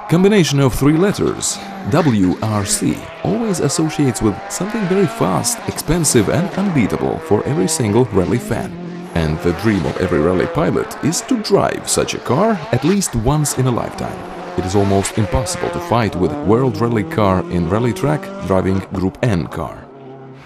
Combination of three letters, WRC, always associates with something very fast, expensive and unbeatable for every single rally fan. And the dream of every rally pilot is to drive such a car at least once in a lifetime. It is almost impossible to fight with World Rally Car in Rally Track driving Group N car.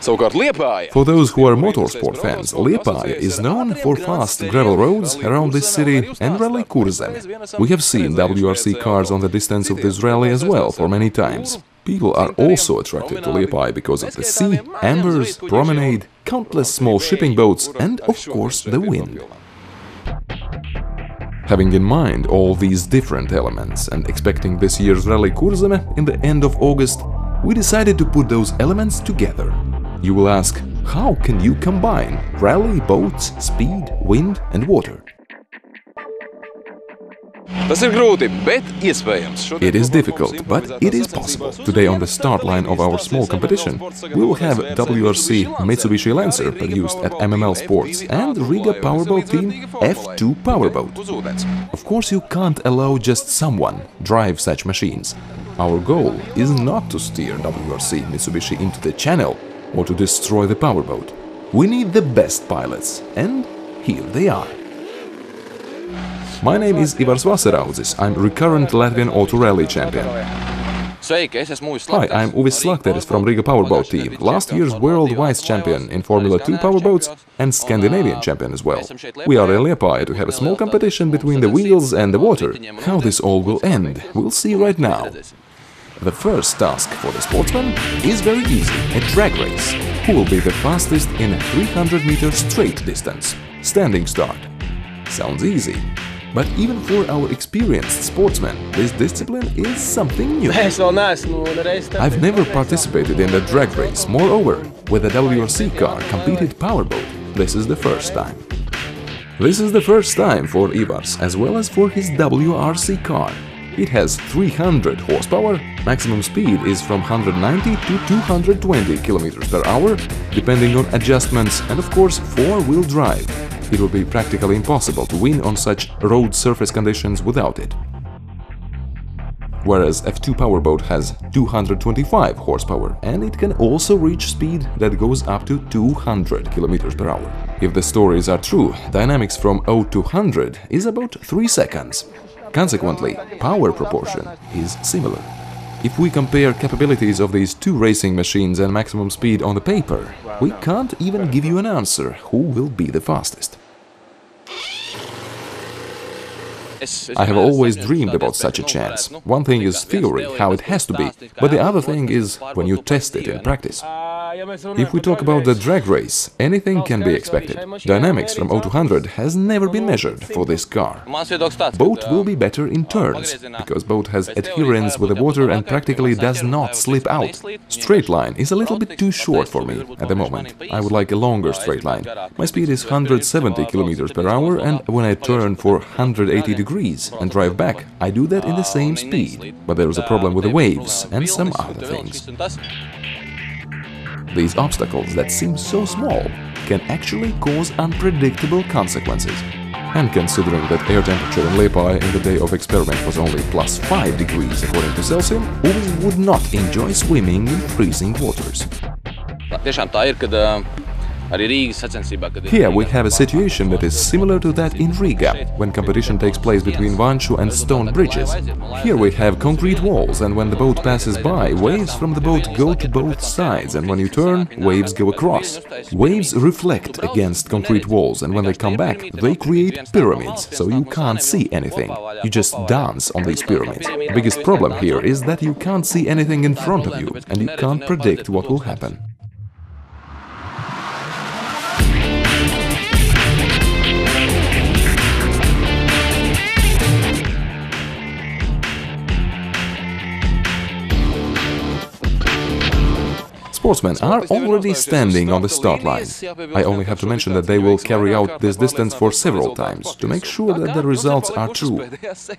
For those who are motorsport fans, Liepaja is known for fast gravel roads around this city and Rally Kurzeme. We have seen WRC cars on the distance of this rally as well for many times. People are also attracted to Liepaja because of the sea, ambers, promenade, countless small shipping boats and, of course, the wind. Having in mind all these different elements and expecting this year's Rally Kurzeme in the end of August, we decided to put those elements together. You will ask, how can you combine rally, boats, speed, wind and water? It is difficult, but it is possible. Today on the start line of our small competition, we will have WRC Mitsubishi Lancer produced at MML Sports and Riga powerboat team F2 powerboat. Of course, you can't allow just someone drive such machines. Our goal is not to steer WRC Mitsubishi into the channel or to destroy the powerboat. We need the best pilots, and here they are. My name is Ivars Vasaraudzis, I'm recurrent Latvian auto rally champion. Hi, I'm Uvis Slakteris from Riga powerboat team, last year's world vice champion in Formula 2 powerboats and Scandinavian champion as well. We are in Liepaja to have a small competition between the wheels and the water. How this all will end, we'll see right now. The first task for the sportsman is very easy, a drag race. Who will be the fastest in a 300-meter straight distance? Standing start. Sounds easy. But even for our experienced sportsmen, this discipline is something new. I've never participated in a drag race. Moreover, with a WRC car competed powerboat, this is the first time. This is the first time for Ivars, as well as for his WRC car. It has 300 horsepower, maximum speed is from 190 to 220 km per hour, depending on adjustments, and of course four-wheel drive. It would be practically impossible to win on such road surface conditions without it. Whereas F2 powerboat has 225 horsepower and it can also reach speed that goes up to 200 km per hour. If the stories are true, dynamics from 0 to 100 is about 3 seconds. Consequently, power proportion is similar. If we compare capabilities of these two racing machines and maximum speed on the paper, we can't even give you an answer who will be the fastest. I have always dreamed about such a chance. One thing is theory, how it has to be, but the other thing is when you test it in practice. If we talk about the drag race, anything can be expected. Dynamics from 0 to 100 has never been measured for this car. Boat will be better in turns, because boat has adherence with the water and practically does not slip out. Straight line is a little bit too short for me at the moment. I would like a longer straight line. My speed is 170 km per hour, and when I turn for 180 degrees and drive back, I do that in the same speed. But there is a problem with the waves and some other things. These obstacles that seem so small can actually cause unpredictable consequences. And considering that air temperature in Liepaja in the day of experiment was only +5 degrees according to Celsius, Uvis would not enjoy swimming in freezing waters. Here we have a situation that is similar to that in Riga, when competition takes place between Vanshu and stone bridges. Here we have concrete walls, and when the boat passes by, waves from the boat go to both sides, and when you turn, waves go across. Waves reflect against concrete walls, and when they come back, they create pyramids, so you can't see anything. You just dance on these pyramids. The biggest problem here is that you can't see anything in front of you, and you can't predict what will happen. Sportsmen are already standing on the start line. I only have to mention that they will carry out this distance for several times to make sure that the results are true.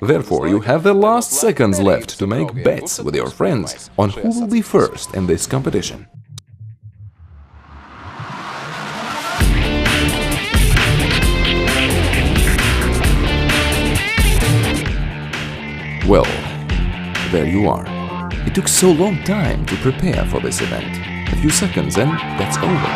Therefore, you have the last seconds left to make bets with your friends on who will be first in this competition. Well, there you are. It took so long time to prepare for this event. A few seconds and that's over.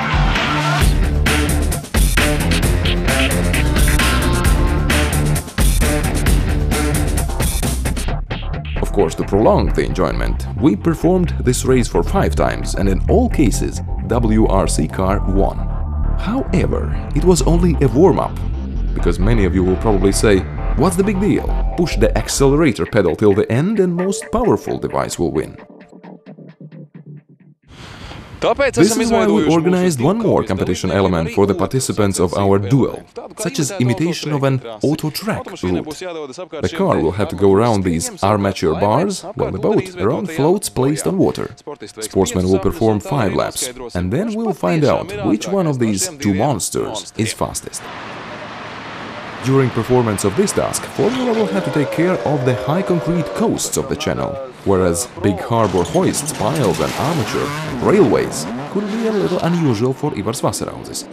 Of course, to prolong the enjoyment, we performed this race for 5 times and in all cases WRC car won. However, it was only a warm-up, because many of you will probably say, what's the big deal? Push the accelerator pedal till the end and most powerful device will win. This is why we organized one more competition element for the participants of our duel, such as imitation of an auto-track route. The car will have to go around these armature bars, while the boat around floats placed on water. Sportsmen will perform 5 laps, and then we'll find out which one of these 2 monsters is fastest. During performance of this task, Formula will have to take care of the high concrete coasts of the channel, whereas big harbor hoists, piles and armature railways could be a little unusual for Ivars Vasaraudzes.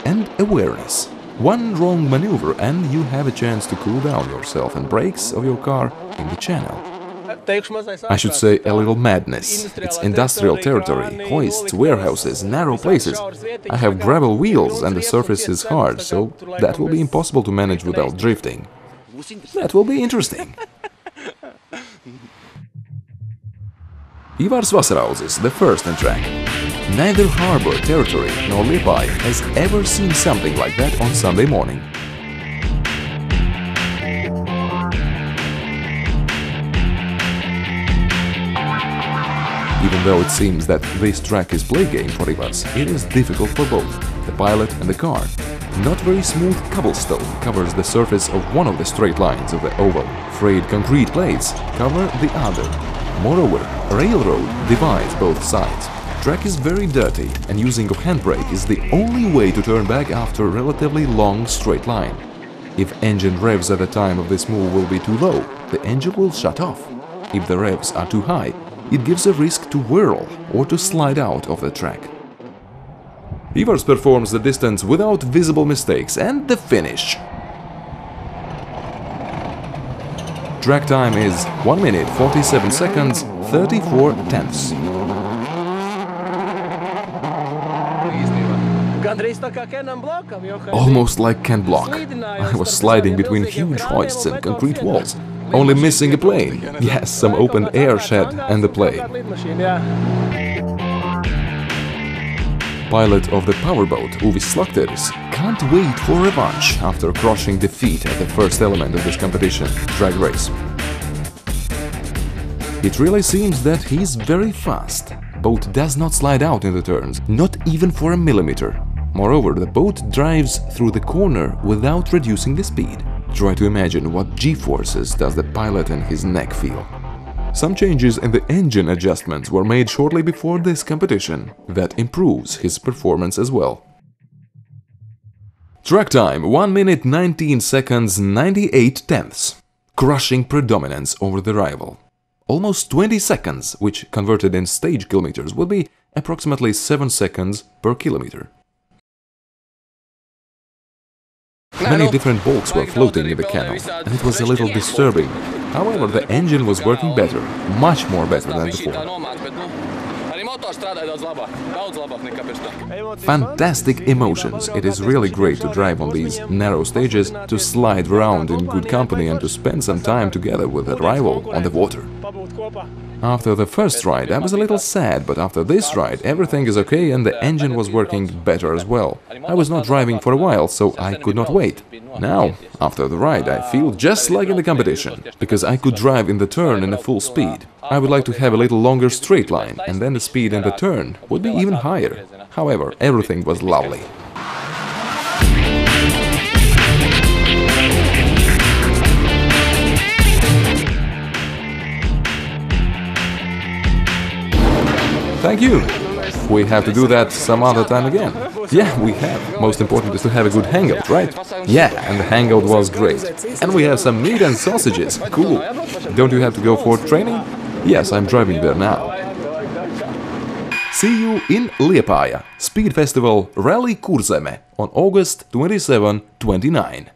And awareness. One wrong maneuver and you have a chance to cool down yourself and brakes of your car in the channel. I should say a little madness. It's industrial territory, hoists, warehouses, narrow places. I have gravel wheels and the surface is hard, so that will be impossible to manage without drifting. That will be interesting. Ivars Vasaraudzes, the first on track. Neither harbor territory nor Liepaja has ever seen something like that on Sunday morning. Even though it seems that this track is play game for Ivars, it is difficult for both, the pilot and the car. Not very smooth cobblestone covers the surface of one of the straight lines of the oval. Frayed concrete plates cover the other. Moreover, a railroad divides both sides. Track is very dirty and using of handbrake is the only way to turn back after a relatively long straight line. If engine revs at the time of this move will be too low, the engine will shut off. If the revs are too high, it gives a risk to whirl or to slide out of the track. Ivars performs the distance without visible mistakes and the finish. Track time is 1 minute 47 seconds 34 tenths. Almost like Ken Block. I was sliding between huge hoists and concrete walls. Only missing a plane. Yes, some open air shed and the plane. Pilot of the powerboat, Uvis Slakteris, can't wait for revanche after crushing defeat at the first element of this competition, drag race. It really seems that he's very fast. Boat does not slide out in the turns, not even for a millimeter. Moreover, the boat drives through the corner without reducing the speed. Try to imagine what G-forces does the pilot and his neck feel. Some changes in the engine adjustments were made shortly before this competition. That improves his performance as well. Track time 1 minute 19 seconds 98 tenths. Crushing predominance over the rival. Almost 20 seconds, which converted in stage kilometers will be approximately 7 seconds per kilometer. Many different bulks were floating in the canal, and it was a little disturbing. However, the engine was working better, much more better than before. Fantastic emotions. It is really great to drive on these narrow stages, to slide around in good company and to spend some time together with a rival on the water. After the first ride I was a little sad, but after this ride everything is okay and the engine was working better as well. I was not driving for a while, so I could not wait. Now, after the ride, I feel just like in the competition, because I could drive in the turn in a full speed. I would like to have a little longer straight line, and then the speed in the turn would be even higher. However, everything was lovely. Thank you! We have to do that some other time again. Yeah, we have. Most important is to have a good hangout, right? Yeah, and the hangout was great. And we have some meat and sausages. Cool. Don't you have to go for training? Yes, I'm driving there now. See you in Liepaja, Speed Festival Rally Kurzeme on August 27-29.